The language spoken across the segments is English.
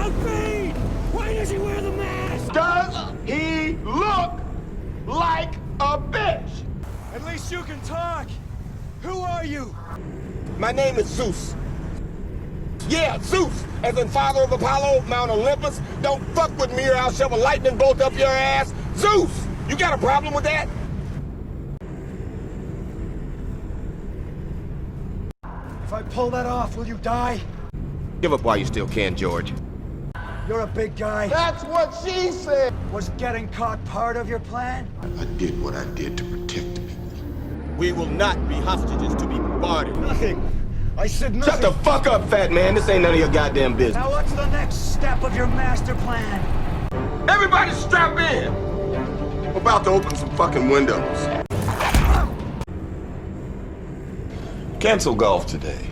about Bane? Why does he wear the mask? Does he look like a bitch? At least you can talk. Who are you? My name is Zeus. Yeah, Zeus, as in father of Apollo, Mount Olympus. Don't fuck with me or I'll shove a lightning bolt up your ass. Zeus, you got a problem with that? If I pull that off, will you die? Give up while you still can, George. You're a big guy. That's what she said. Was getting caught part of your plan? I did what I did to protect the people. We will not be hostages to be bombarded. Nothing. I said nothing. Shut the fuck up, fat man. This ain't none of your goddamn business. Now what's the next step of your master plan? Everybody strap in. I'm about to open some fucking windows. Cancel golf today.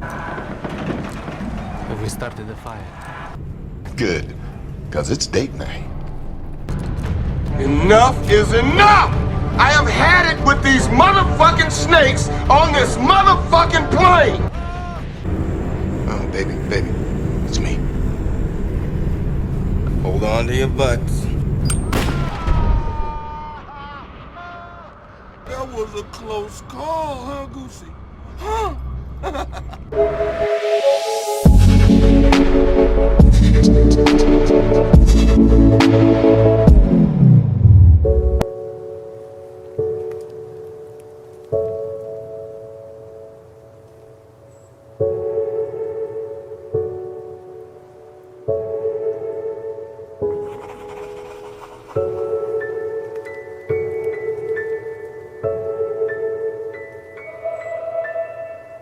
Have we started the fire? Good, because it's date night. Enough is enough! I have had it with these motherfucking snakes on this motherfucking plane! Oh, baby, it's me. Hold on to your butts. That was a close call, huh, Goosey? Huh?